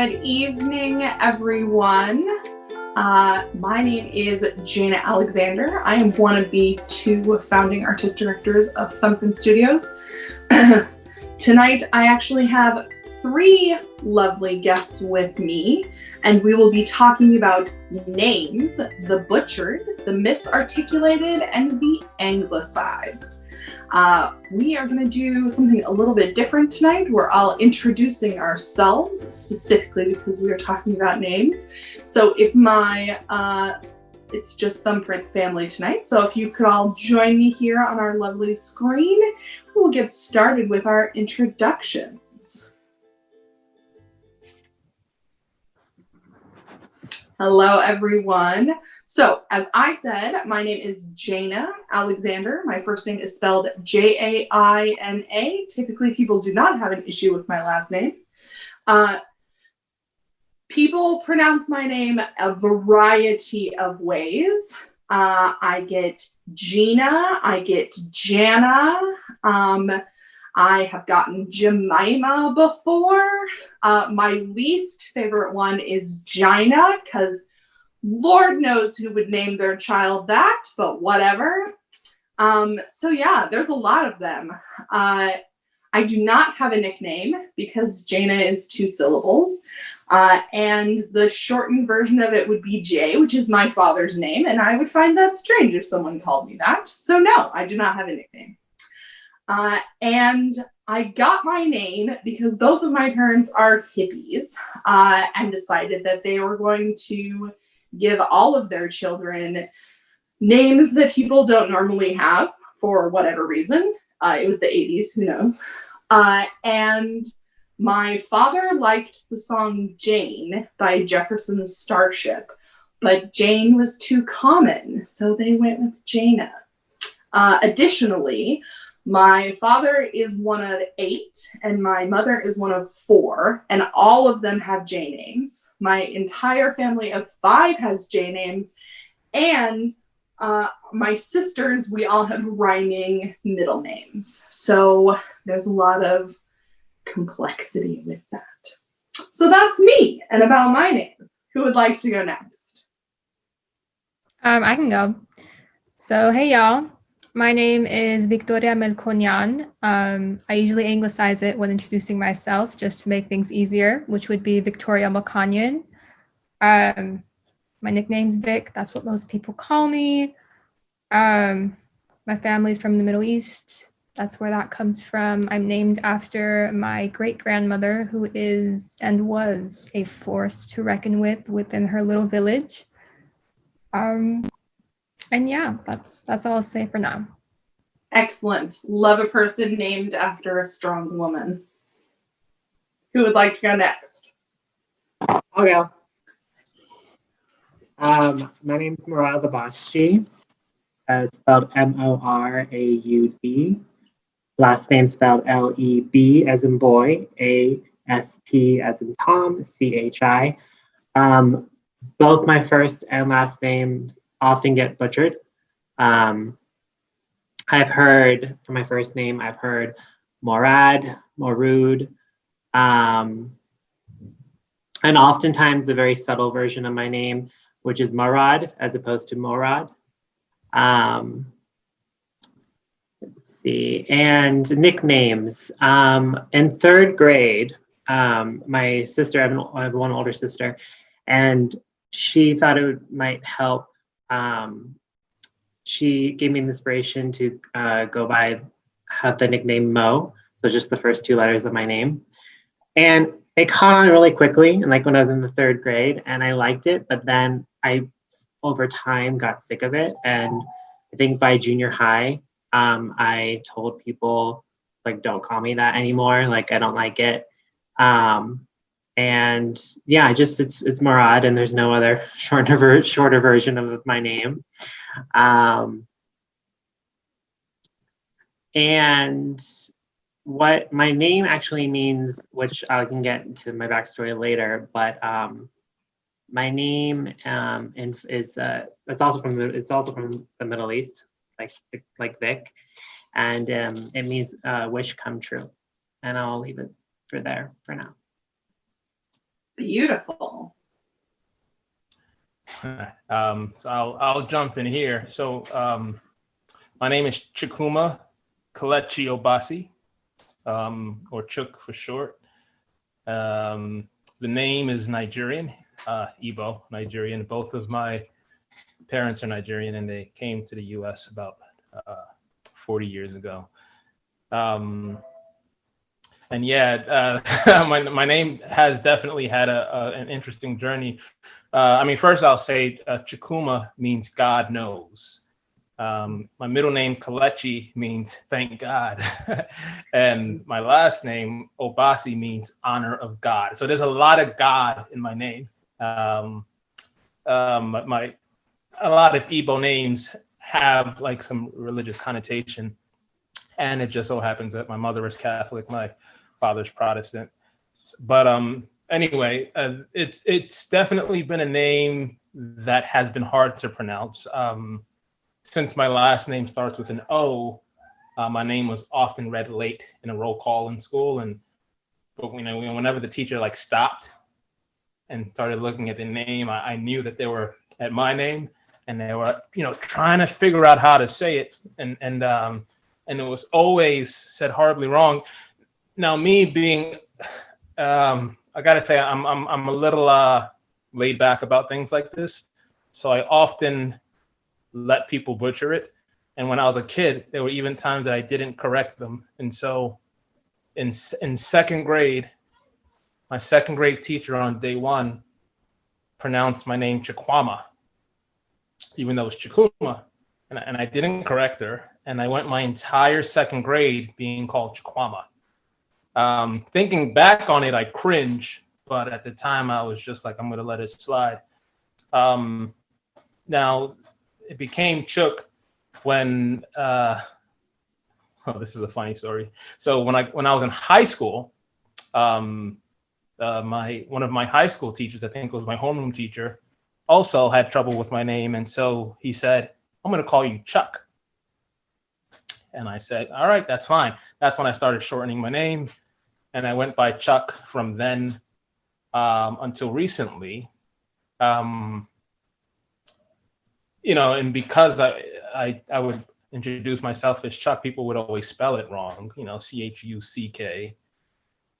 Good evening, everyone. My name is Jaina Alexander. I am one of the two founding artist directors of Thumbprint Studios. Tonight, I actually have three lovely guests with me, and we will be talking about names, the butchered, the misarticulated, and the anglicized. We are going to do something a little bit different tonight. We're all introducing ourselves, specifically because we are talking about names. So if it's just Thumbprint family tonight. So if you could all join me here on our lovely screen, we'll get started with our introductions. Hello, everyone. So, as I said, my name is Jaina Alexander. My first name is spelled Jaina. Typically, people do not have an issue with my last name. People pronounce my name a variety of ways. I get Gina, I get Jana, I have gotten Jemima before. My least favorite one is Jaina, because Lord knows who would name their child that, but whatever. So yeah, there's a lot of them. I do not have a nickname because Jaina is 2 syllables. And the shortened version of it would be Jay, which is my father's name, and I would find that strange if someone called me that. So no, I do not have a nickname. And I got my name because both of my parents are hippies, and decided that they were going to give all of their children names that people don't normally have for whatever reason. It was the 80s, who knows? And my father liked the song Jane by Jefferson's Starship, but Jane was too common, so they went with Jaina. Additionally, my father is one of 8 and my mother is one of 4, and all of them have J names. My entire family of 5 has J names, and my sisters, we all have rhyming middle names. So there's a lot of complexity with that. So that's me and about my name. Who would like to go next? I can go. So, hey y'all. My name is Victoria Melkonyan. I usually anglicize it when introducing myself just to make things easier, which would be Victoria Melkonyan. My nickname's Vic. That's what most people call me. My family's from the Middle East. That's where that comes from. I'm named after my great-grandmother, who is and was a force to reckon with within her little village. And yeah, that's all I'll say for now. Excellent. Love a person named after a strong woman. Who would like to go next? I'll go. My name is Moraud Lebastchi. Spelled Moraud. Last name spelled Leb as in boy, Ast as in Tom, Chi. Both my first and last names often get butchered. I've heard, for my first name, I've heard Moraud, and oftentimes a very subtle version of my name, which is Moraud as opposed to Moraud. Let's see, and nicknames. In 3rd grade, my sister, I have one older sister, and she thought it might help. She gave me the inspiration to have the nickname Mo, so just the first 2 letters of my name. And it caught on really quickly, and like when I was in the 3rd grade, and I liked it, but then I, over time, got sick of it. And I think by junior high, I told people, like, don't call me that anymore. Like, I don't like it. And yeah, it's Moraud, and there's no other shorter version of my name. And what my name actually means, which I can get into my backstory later, but my name is it's also from the Middle East, like Vic, and it means wish come true. And I'll leave it for there for now. Beautiful. So I'll jump in here. So my name is Chukuma Kelechi Obasi, or Chuk for short. The name is Nigerian, Igbo, Nigerian. Both of my parents are Nigerian, and they came to the U.S. about 40 years ago. And yeah, my name has definitely had an interesting journey. I mean, first I'll say Chukuma means God knows. My middle name Kelechi means thank God. And my last name Obasi means honor of God. So there's a lot of God in my name. A lot of Igbo names have like some religious connotation. And it just so happens that my mother is Catholic, my father's Protestant. But anyway, it's definitely been a name that has been hard to pronounce. Since my last name starts with an O, my name was often read late in a roll call in school. But whenever the teacher like stopped and started looking at the name, I knew that they were at my name, and they were trying to figure out how to say it, and it was always said horribly wrong. Now, me being, I gotta say, I'm a little laid back about things like this, so I often let people butcher it. And when I was a kid, there were even times that I didn't correct them. And so, in second grade, my second grade teacher on day one pronounced my name Chukwama, even though it's Chukuma, and I didn't correct her. And I went my entire second grade being called Chukwama. Thinking back on it, I cringe, but at the time I was just like, I'm gonna let it slide. Now it became Chuk when, this is a funny story. So when I was in high school, one of my high school teachers, I think it was my homeroom teacher, also had trouble with my name. And so he said, I'm gonna call you Chuk. And I said, all right, that's fine. That's when I started shortening my name. And I went by Chuk from then until recently. And because I would introduce myself as Chuk, people would always spell it wrong, Chuck,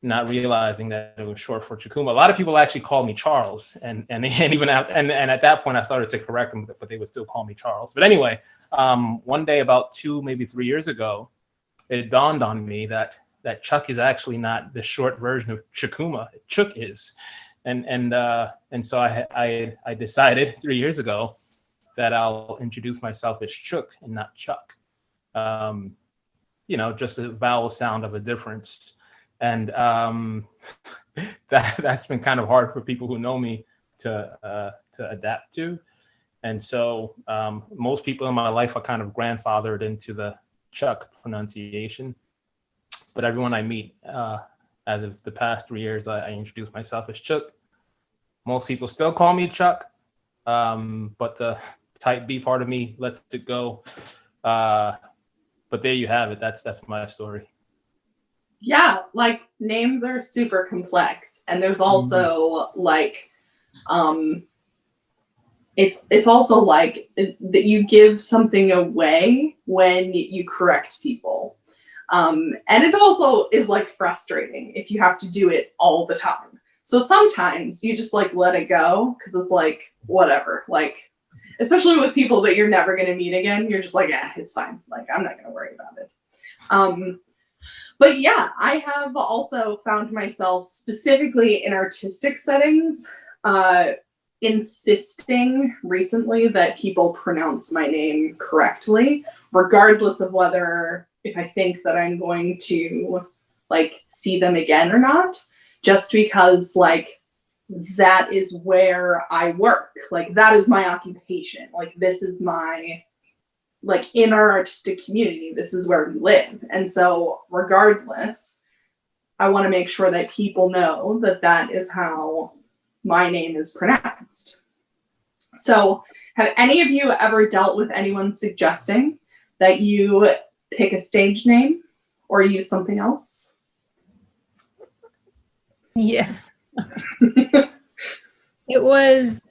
not realizing that it was short for Chukuma. A lot of people actually called me Charles, and even at that point I started to correct them, but they would still call me Charles. But anyway, one day about 2, maybe 3 years ago, it dawned on me that Chuk is actually not the short version of Chukuma. Chuk is, and so I decided 3 years ago that I'll introduce myself as Chuk and not Chuk. Just a vowel sound of a difference. And that's been kind of hard for people who know me to adapt to. And so most people in my life are kind of grandfathered into the Chuk pronunciation. But everyone I meet, as of the past 3 years, I introduce myself as Chuk. Most people still call me Chuk, but the type B part of me lets it go. But there you have it. That's my story. Yeah, like names are super complex, and there's also like, it's also like that you give something away when you correct people, and it also is like frustrating if you have to do it all the time. So sometimes you just like let it go because it's like whatever, like especially with people that you're never going to meet again, you're just like, it's fine, like I'm not going to worry about it. But yeah, I have also found myself specifically in artistic settings, insisting recently that people pronounce my name correctly, regardless of whether if I think that I'm going to like see them again or not, just because like that is where I work. Like that is my occupation. Like this is my, like in our artistic community, this is where we live. And so regardless, I want to make sure that people know that that is how my name is pronounced. So have any of you ever dealt with anyone suggesting that you pick a stage name or use something else? Yes. It was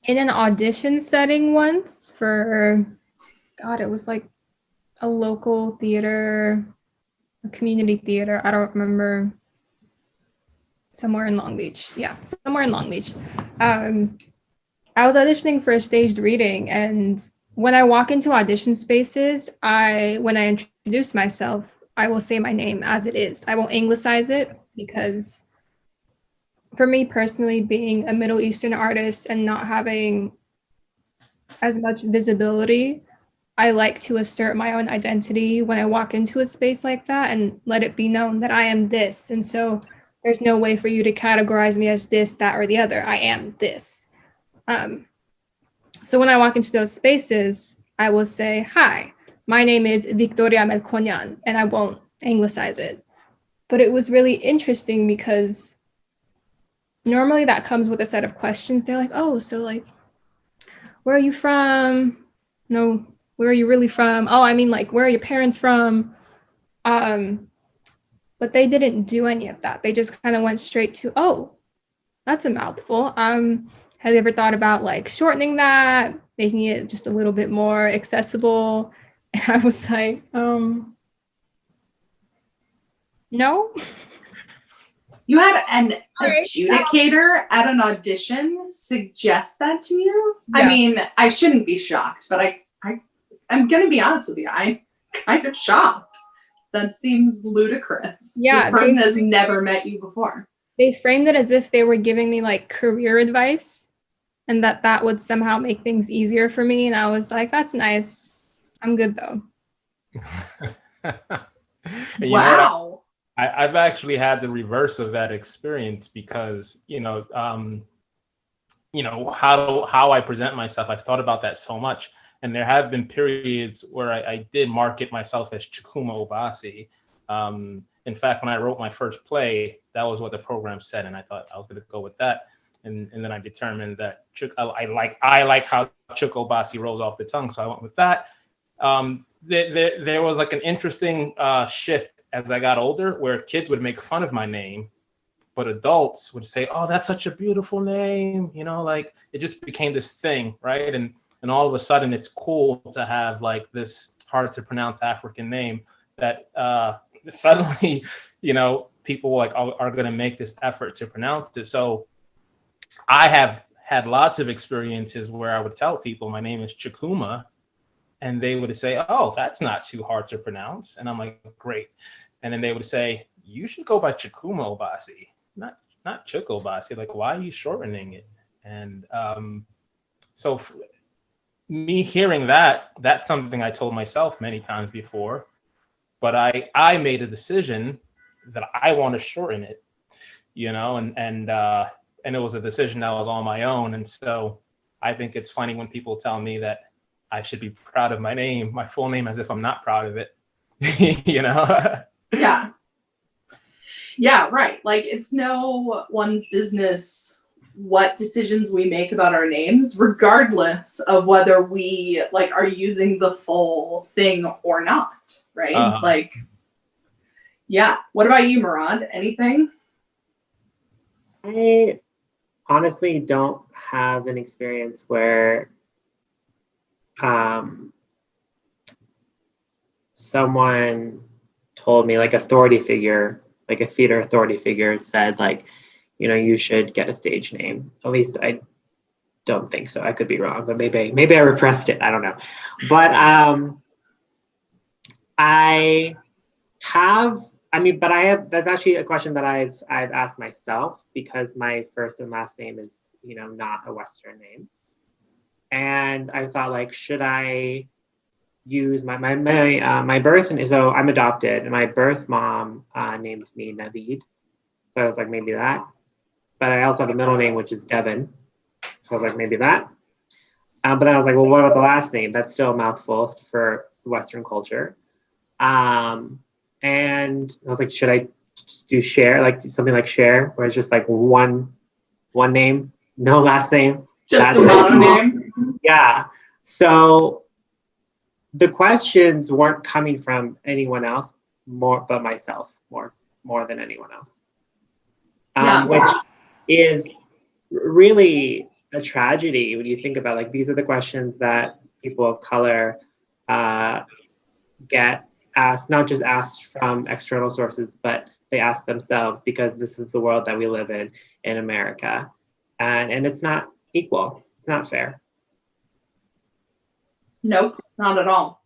in an audition setting once for, God, it was like a local theater, a community theater. I don't remember. Somewhere in Long Beach. Yeah, somewhere in Long Beach. I was auditioning for a staged reading, and when I walk into audition spaces, when I introduce myself, I will say my name as it is. I won't anglicize it because for me personally, being a Middle Eastern artist and not having as much visibility, I like to assert my own identity when I walk into a space like that and let it be known that I am this. And so there's no way for you to categorize me as this, that, or the other. I am this. So when I walk into those spaces, I will say, hi, my name is Victoria Melkonyan, and I won't anglicize it. But it was really interesting because normally that comes with a set of questions. They're like, oh, so like, where are you from? No, where are you really from? Oh, I mean, like, where are your parents from? But they didn't do any of that. They just kind of went straight to, oh, that's a mouthful. Have you ever thought about like shortening that, making it just a little bit more accessible? And I was like, no. You had an Sorry. adjudicator at an audition suggest that to you? Yeah. I mean, I shouldn't be shocked, but I'm going to be honest with you. I'm kind of shocked. That seems ludicrous. Yeah, this person has never met you before. They framed it as if they were giving me like career advice and that would somehow make things easier for me. And I was like, that's nice. I'm good though. Wow. I've actually had the reverse of that experience because, how I present myself, I've thought about that so much. And there have been periods where I did market myself as Chukuma Obasi. In fact, when I wrote my first play, that was what the program said. And I thought I was going to go with that. And then I determined that I like how Chuk Obasi rolls off the tongue. So I went with that. There was like an interesting shift as I got older where kids would make fun of my name, but adults would say, oh, that's such a beautiful name. Like it just became this thing, right? And all of a sudden it's cool to have like this hard to pronounce African name that suddenly, people like are going to make this effort to pronounce it. So I have had lots of experiences where I would tell people my name is Chukuma and they would say, oh, that's not too hard to pronounce. And I'm like, great. And then they would say, you should go by Chukuma Obasi, not Chuk Obasi. Like, why are you shortening it? And so me hearing that's something I told myself many times before, but I made a decision that I want to shorten it, and it was a decision that was on my own. And so I think it's funny when people tell me that I should be proud of my name, my full name, as if I'm not proud of it, Yeah. Yeah, right. Like it's no one's business what decisions we make about our names, regardless of whether we like are using the full thing or not, right? Like, yeah. What about you, Moraud? Anything? I honestly don't have an experience where someone told me, like authority figure, like a theater authority figure said like, you should get a stage name. At least I don't think so. I could be wrong, but maybe I repressed it. I don't know. But that's actually a question that I've asked myself because my first and last name is, not a Western name. And I thought like, should I use my birth, and so I'm adopted, and my birth mom named me Naveed. So I was like, maybe that. But I also have a middle name, which is Devin. So I was like, maybe that. But then I was like, well, what about the last name? That's still a mouthful for Western culture. And I was like, should I do Cher, like something like Cher, where it's just like one name, no last name? Just a mononym. Yeah. So the questions weren't coming from anyone else but myself more than anyone else. which is really a tragedy when you think about, like, these are the questions that people of color get asked, not just asked from external sources, but they ask themselves, because this is the world that we live in America. And it's not equal. It's not fair. Nope, not at all.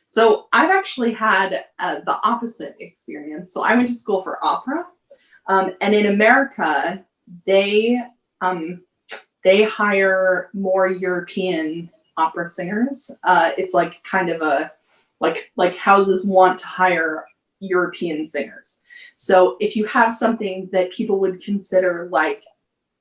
So I've actually had the opposite experience. So I went to school for opera, and in America, they hire more European opera singers. It's like kind of a like houses want to hire European singers. So if you have something that people would consider like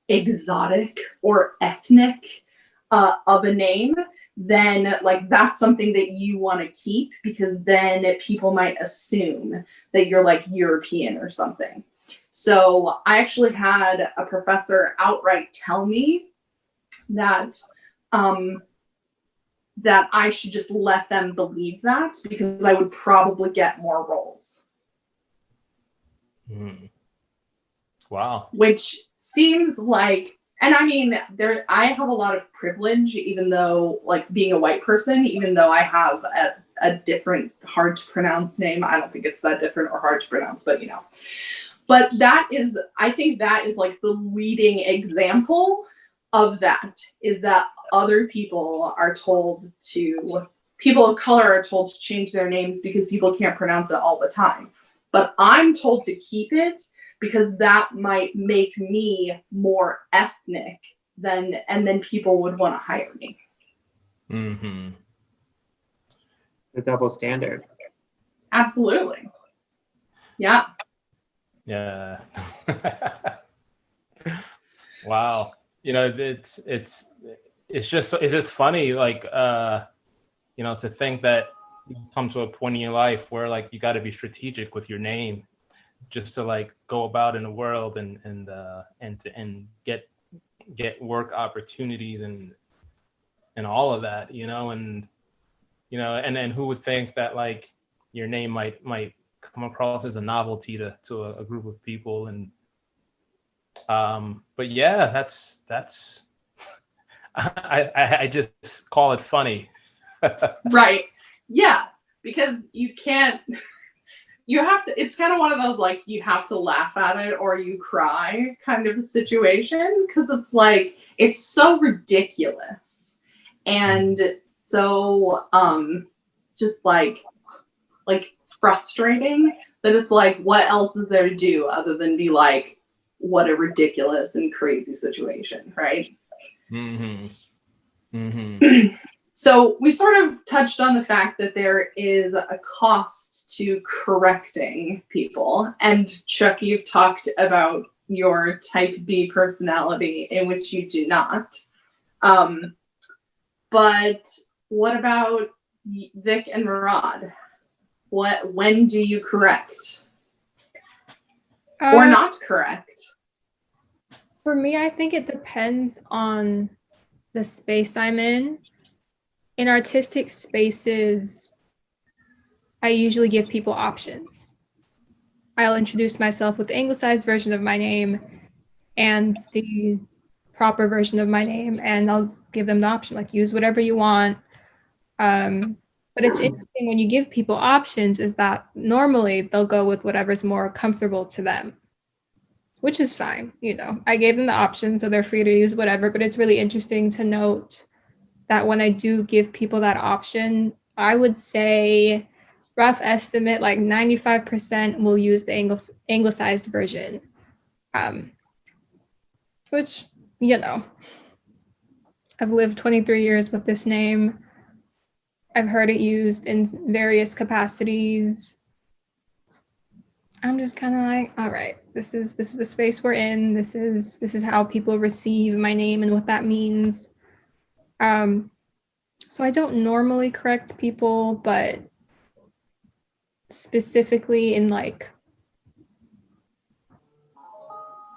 exotic or ethnic of a name, then like that's something that you want to keep, because then people might assume that you're like European or something. So I actually had a professor outright tell me that that I should just let them believe that, because I would probably get more roles. Wow. Which seems like, and I mean, I have a lot of privilege, even though, like, being a white person, even though I have a different hard to pronounce name. I don't think it's that different or hard to pronounce, but you know. But I think that is like the leading example of that, is that other people of color are told to change their names because people can't pronounce it all the time. But I'm told to keep it because that might make me more ethnic and then people would want to hire me. Mm-hmm. The double standard. Absolutely. Yeah. Yeah. Wow. You know, it's just funny, like, you know, to think that you come to a point in your life where like you got to be strategic with your name, just to like go about in the world and get work opportunities and all of that, you know, and who would think that like your name might come across as a novelty to a group of people. And but yeah, that's I just call it funny. Right. Yeah. Because it's kind of one of those, like, you have to laugh at it or you cry kind of a situation, because it's like, it's so ridiculous and so just like frustrating that it's like, what else is there to do other than be like, what a ridiculous and crazy situation, right? Mm-hmm. Mm-hmm. So we sort of touched on the fact that there is a cost to correcting people. And Chuk, you've talked about your type B personality in which you do not. But what about Vic and Moraud? When do you correct? Or not correct? For me, I think it depends on the space I'm in. In artistic spaces, I usually give people options. I'll introduce myself with the anglicized version of my name and the proper version of my name, and I'll give them the option, like, use whatever you want. But it's interesting when you give people options, is that normally they'll go with whatever's more comfortable to them, which is fine. You know, I gave them the option, so they're free to use whatever, but it's really interesting to note that when I do give people that option, I would say rough estimate, like 95% will use the anglicized version, which, you know, I've lived 23 years with this name. I've heard it used in various capacities. I'm just kind of like, all right, this is the space we're in. This is how people receive my name and what that means. So I don't normally correct people, but specifically in like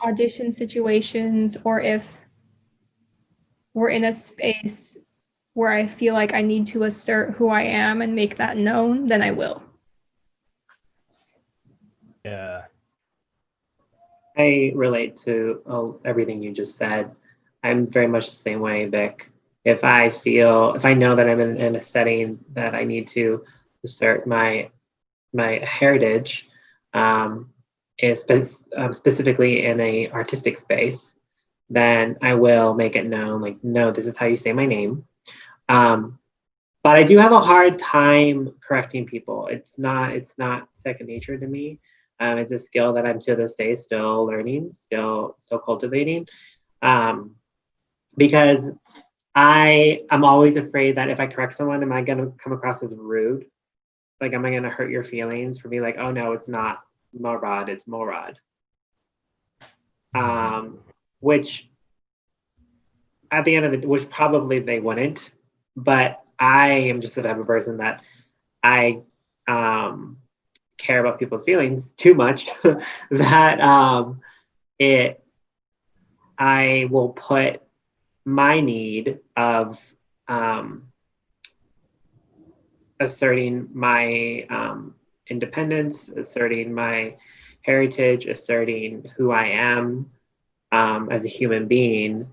audition situations, or if we're in a space where I feel like I need to assert who I am and make that known, then I will. Yeah. I relate to everything you just said. I'm very much the same way, Vic. If I know that I'm in a setting that I need to assert my heritage, specifically in a artistic space, then I will make it known, like, no, this is how you say my name. But I do have a hard time correcting people. It's not second nature to me. It's a skill that I'm to this day still learning, still cultivating. Because I'm always afraid that if I correct someone, am I going to come across as rude? Like, am I going to hurt your feelings for being like, oh no, it's not Moraud, it's Moraud. Which at the end of which probably they wouldn't, but I am just the type of person that I care about people's feelings too much that I will put my need of asserting my independence, asserting my heritage, asserting who I am as a human being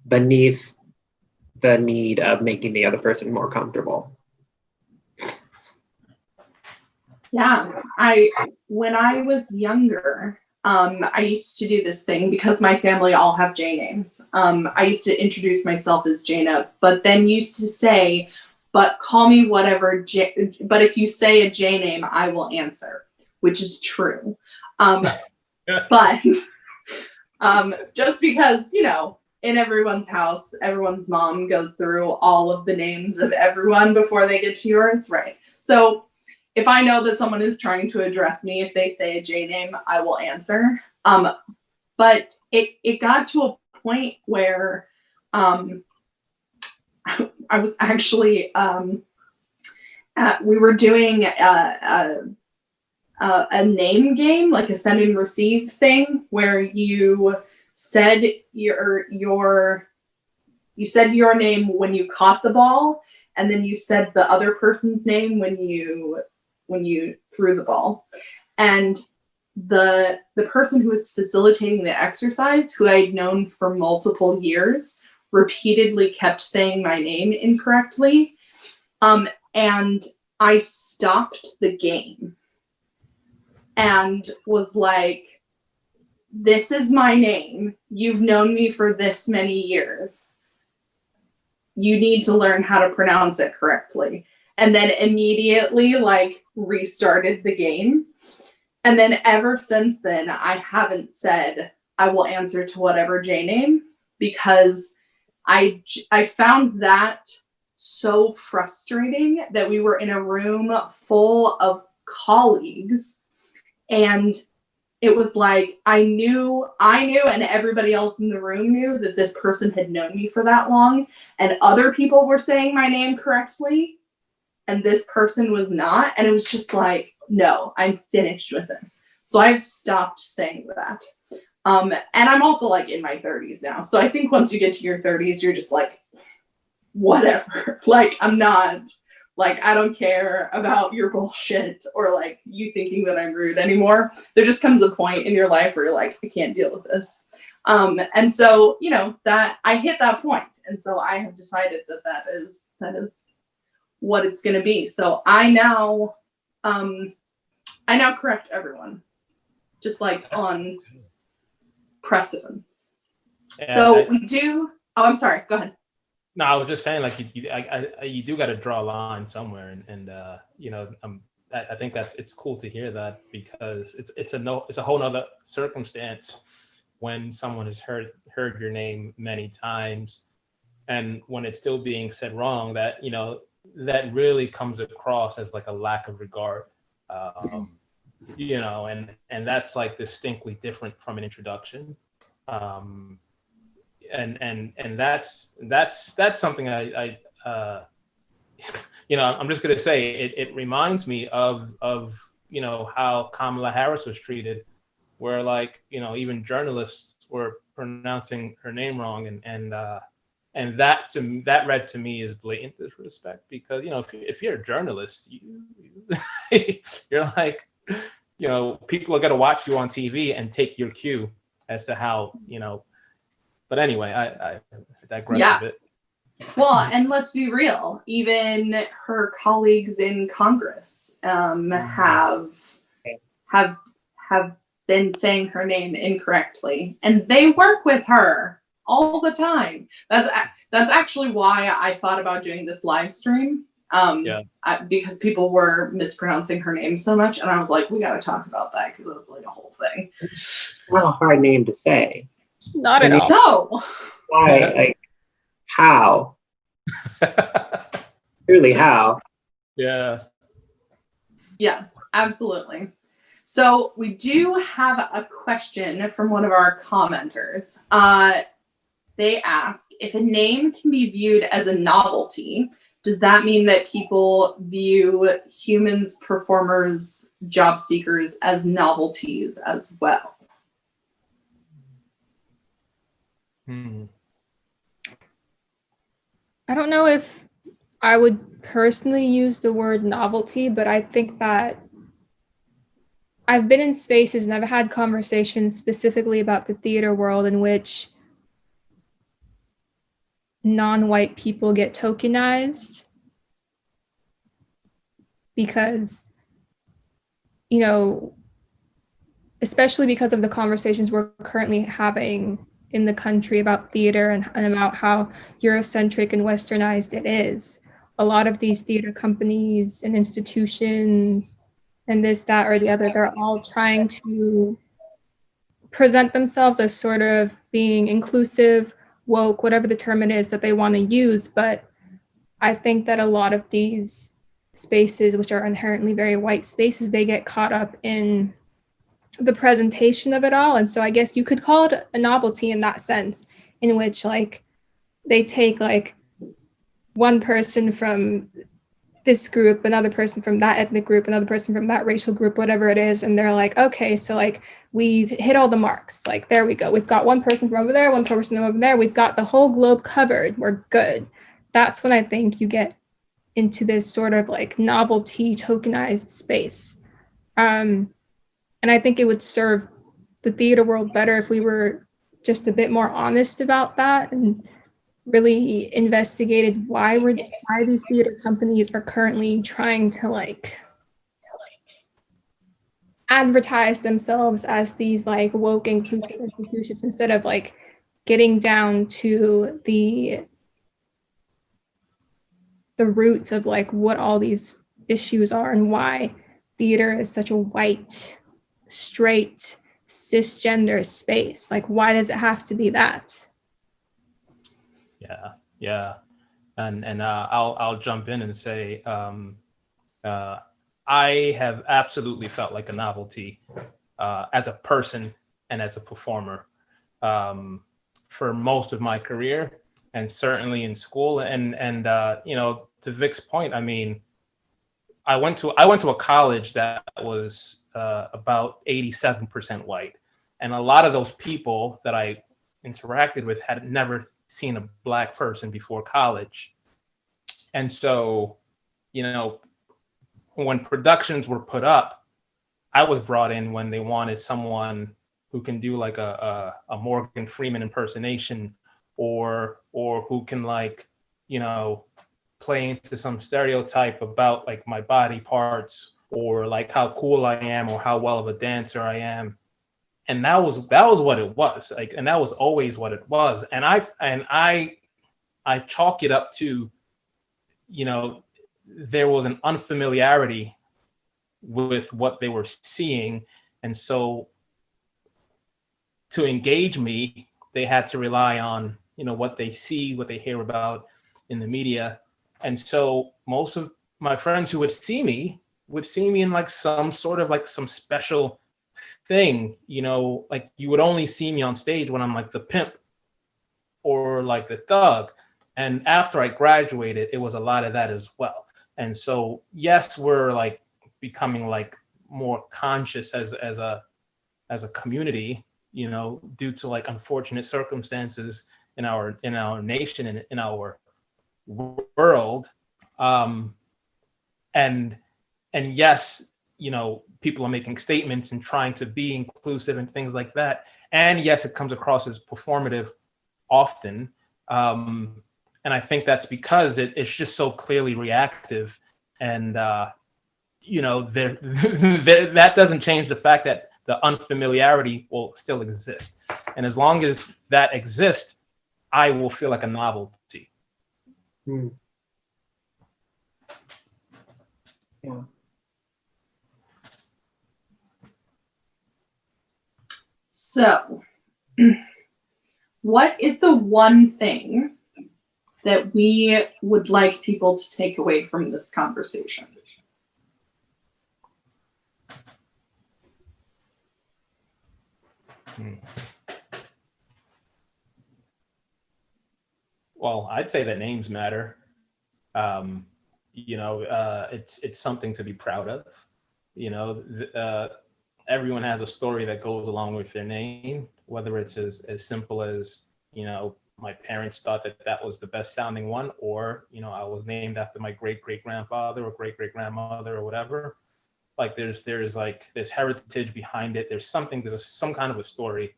beneath the need of making the other person more comfortable. Yeah, when I was younger, I used to do this thing because my family all have J names. I used to introduce myself as Jaina, but then used to say, but call me whatever, but if you say a J name, I will answer, which is true. But just because, in everyone's house, everyone's mom goes through all of the names of everyone before they get to yours, right? So if I know that someone is trying to address me, if they say a J name, I will answer. But it got to a point where I was actually we were doing a name game, like a send and receive thing, where you said your name when you caught the ball, and then you said the other person's name when you threw the ball. And the person who was facilitating the exercise, who I'd known for multiple years, repeatedly kept saying my name incorrectly. And I stopped the game and was like, this is my name. You've known me for this many years. You need to learn how to pronounce it correctly. And then immediately restarted the game. And then ever since then, I haven't said I will answer to whatever J name, because I found that so frustrating that we were in a room full of colleagues, and it was like I knew and everybody else in the room knew that this person had known me for that long, and other people were saying my name correctly and this person was not, and it was just like, no, I'm finished with this. So I've stopped saying that. And I'm also in my 30s now. So I think once you get to your 30s, you're just like, whatever. I'm not, I don't care about your bullshit or you thinking that I'm rude anymore. There just comes a point in your life where you're like, I can't deal with this. And so, that I hit that point. And so I have decided that is what it's going to be. So I now correct everyone, just on precedence. Yeah, so we do. Oh, I'm sorry. Go ahead. No, I was just saying, you do got to draw a line somewhere, and I think it's cool to hear that, because it's a whole nother circumstance when someone has heard your name many times, and when it's still being said wrong, that that really comes across as a lack of regard, and that's distinctly different from an introduction. And that's something I I'm just gonna say it reminds me of how Kamala Harris was treated, where even journalists were pronouncing her name wrong, and that read to me as blatant disrespect, because if you're a journalist, you're people are going to watch you on TV and take your cue as to how, but anyway, I digress Yeah. a bit. Well, and let's be real, even her colleagues in Congress have been saying her name incorrectly, and they work with her all the time. That's actually why I thought about doing this live stream. Because people were mispronouncing her name so much, and I was like, we got to talk about that because it was like a whole thing. Not a hard name to say. Not at all. No. Why? Like, how? Truly, how? Yeah. Yes, absolutely. So we do have a question from one of our commenters. They ask, if a name can be viewed as a novelty, does that mean that people view humans, performers, job seekers as novelties as well? I don't know if I would personally use the word novelty, but I think that I've been in spaces and I've had conversations specifically about the theater world in which non-white people get tokenized because, especially because of the conversations we're currently having in the country about theater and about how Eurocentric and westernized it is. A lot of these theater companies and institutions and this, that, or the other, they're all trying to present themselves as sort of being inclusive, woke, whatever the term it is that they want to use. But I think that a lot of these spaces, which are inherently very white spaces, they get caught up in the presentation of it all. And so I guess you could call it a novelty in that sense, in which like they take like one person from this group, another person from that ethnic group, another person from that racial group, whatever it is. And they're like, okay, so like we've hit all the marks. Like, there we go. We've got one person from over there, one person from over there. We've got the whole globe covered. We're good. That's when I think you get into this sort of like novelty tokenized space. And I think it would serve the theater world better if we were just a bit more honest about that and really investigated why these theater companies are currently trying to like advertise themselves as these like woke inclusive institutions instead of like getting down to the roots of like what all these issues are and why theater is such a white, straight, cisgender space. Like, why does it have to be that? Yeah. And I'll jump in and say I have absolutely felt like a novelty as a person and as a performer for most of my career, and certainly in school. And to Vic's point, I mean, I went to a college that was about 87% white, and a lot of those people that I interacted with had never seen a black person before college. And so, when productions were put up, I was brought in when they wanted someone who can do like a Morgan Freeman impersonation, or who can like, play into some stereotype about like my body parts, or like how cool I am, or how well of a dancer I am. And that was what it was like, and that was always what it was. And I chalk it up to, there was an unfamiliarity with what they were seeing. And so to engage me, they had to rely on, what they see, what they hear about in the media. And so most of my friends who would see me in like some sort of like some special thing, like you would only see me on stage when I'm like the pimp or like the thug. And after I graduated, it was a lot of that as well. And so, yes, we're like becoming like more conscious as a community, due to like unfortunate circumstances in our nation and in our world. And yes, people are making statements and trying to be inclusive and things like that. And yes, it comes across as performative often. And I think that's because it's just so clearly reactive. And, that doesn't change the fact that the unfamiliarity will still exist. And as long as that exists, I will feel like a novelty. Hmm. Yeah. So, what is the one thing that we would like people to take away from this conversation? Well, I'd say that names matter. It's something to be proud of. Everyone has a story that goes along with their name, whether it's as simple as, my parents thought that was the best sounding one, or, I was named after my great-great-grandfather or great-great-grandmother or whatever. Like there's heritage behind it. There's some kind of a story.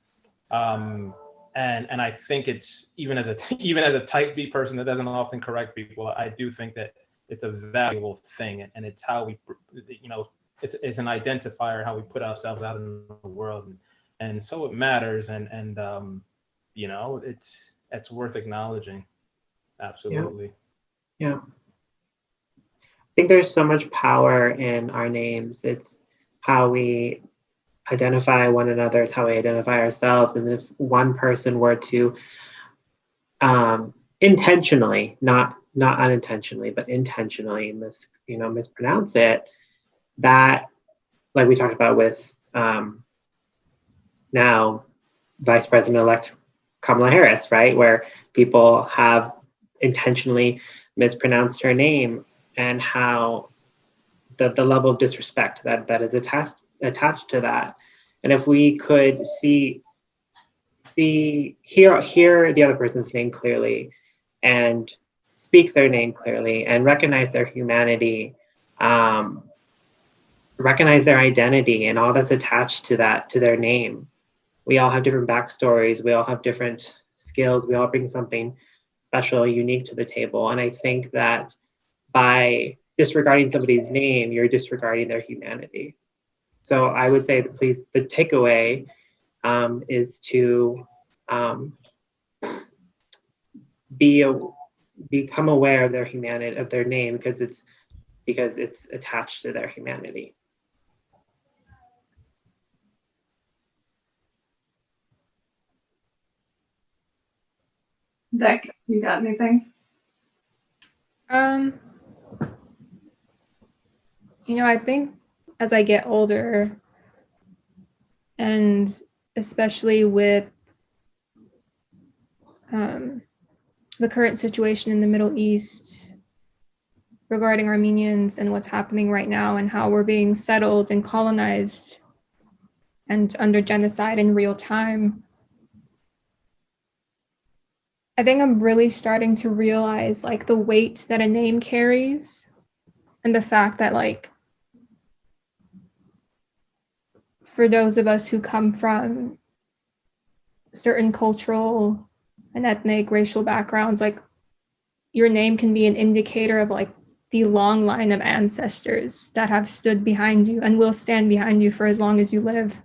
And I think it's even as a type B person that doesn't often correct people, I do think that it's a valuable thing, and it's how we, it's an identifier how we put ourselves out in the world, and so it matters, and it's worth acknowledging. Absolutely. Yeah. I think there's so much power in our names. It's how we identify one another, it's how we identify ourselves. And if one person were to intentionally, not unintentionally, but intentionally mispronounce it, that, like we talked about with now Vice President-elect Kamala Harris, right, where people have intentionally mispronounced her name, and how the level of disrespect that is attached to that. And if we could hear the other person's name clearly and speak their name clearly and recognize their humanity, recognize their identity and all that's attached to their name. We all have different backstories. We all have different skills. We all bring something special, unique to the table. And I think that by disregarding somebody's name, you're disregarding their humanity. So I would say, please, the takeaway is to become aware of their humanity, of their name, because it's attached to their humanity. Beck, you got anything? I think as I get older, and especially with the current situation in the Middle East regarding Armenians and what's happening right now and how we're being settled and colonized and under genocide in real time, I think I'm really starting to realize like the weight that a name carries, and the fact that like for those of us who come from certain cultural and ethnic, racial backgrounds, like your name can be an indicator of like the long line of ancestors that have stood behind you and will stand behind you for as long as you live.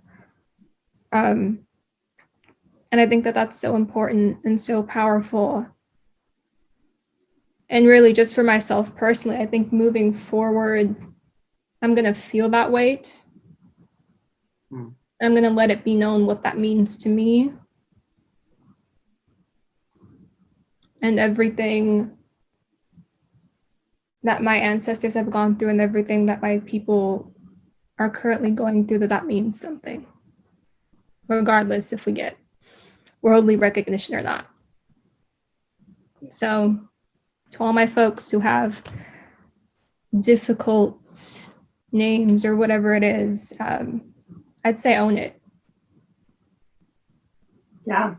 And I think that that's so important and so powerful. And really just for myself personally, I think moving forward, I'm going to feel that weight. I'm going to let it be known what that means to me. And everything that my ancestors have gone through and everything that my people are currently going through, that means something, regardless if we get worldly recognition or not. So to all my folks who have difficult names or whatever it is, I'd say own it. Yeah.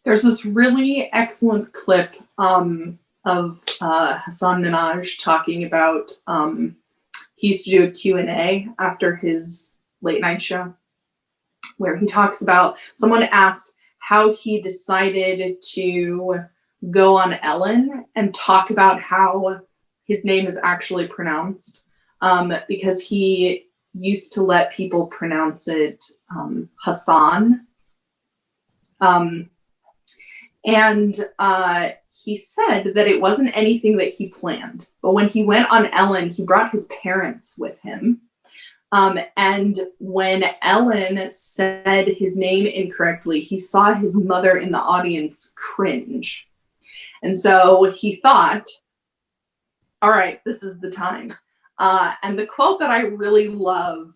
There's this really excellent clip of Hassan Minhaj talking about he used to do a Q&A after his late night show where he talks about, someone asked how he decided to go on Ellen and talk about how his name is actually pronounced, because he used to let people pronounce it Hassan. He said that it wasn't anything that he planned. But when he went on Ellen, he brought his parents with him. And when Ellen said his name incorrectly, he saw his mother in the audience cringe. And so he thought, all right, this is the time. And the quote that I really love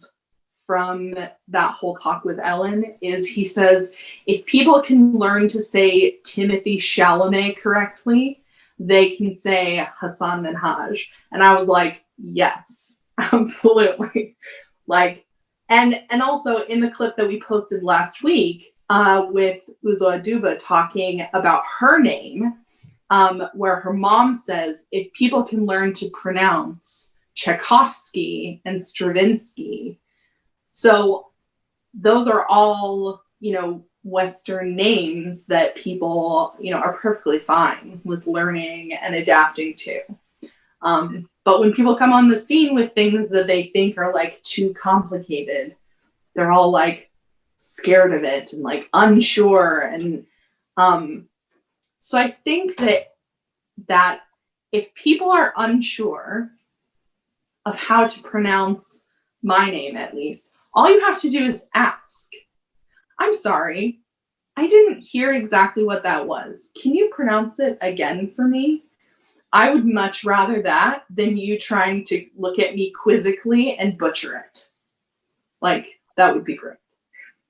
from that whole talk with Ellen is, he says, if people can learn to say Timothy Chalamet correctly, they can say Hassan Minhaj. And I was like, yes, absolutely. Like, and also in the clip that we posted last week with Uzo Aduba talking about her name, where her mom says, if people can learn to pronounce Tchaikovsky and Stravinsky. So those are all, Western names that people, are perfectly fine with learning and adapting to. But when people come on the scene with things that they think are like too complicated, they're all like scared of it and like unsure. And so I think that if people are unsure of how to pronounce my name, at least, all you have to do is ask. I'm sorry, I didn't hear exactly what that was. Can you pronounce it again for me? I would much rather that than you trying to look at me quizzically and butcher it. Like, that would be great.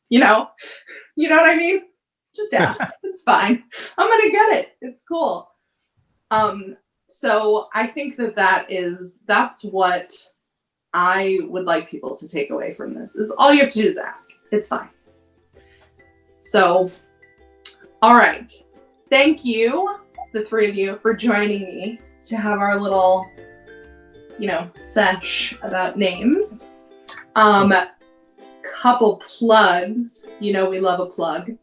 You know what I mean? Just ask. It's fine. I'm going to get it. It's cool. So I think that's what I would like people to take away from this, is all you have to do is ask. It's fine. So, all right. Thank you, the three of you, for joining me to have our little, sesh about names. Couple plugs. We love a plug.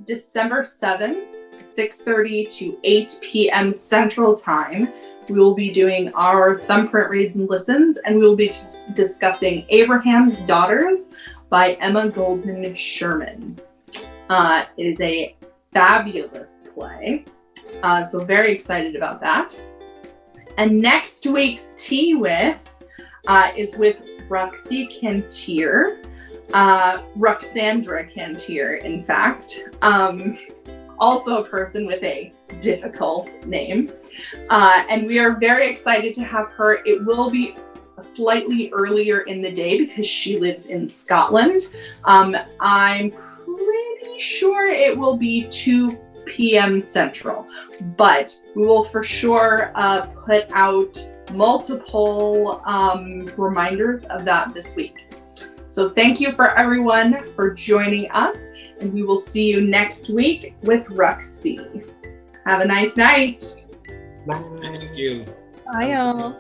December 7th, 6:30 to 8 p.m. Central Time, we will be doing our Thumbprint Reads and Listens, and we will be discussing Abraham's Daughters by Emma Goldman Sherman. It is a fabulous play, so very excited about that. And next week's Tea With is with Roxy Cantier, Roxandra Cantier, in fact. Also a person with a difficult name. And we are very excited to have her. It will be slightly earlier in the day because she lives in Scotland. I'm pretty sure it will be 2 p.m. Central, but we will for sure put out multiple reminders of that this week. So thank you for everyone for joining us, and we will see you next week with Roxy. Have a nice night. Bye. Thank you. Bye, y'all.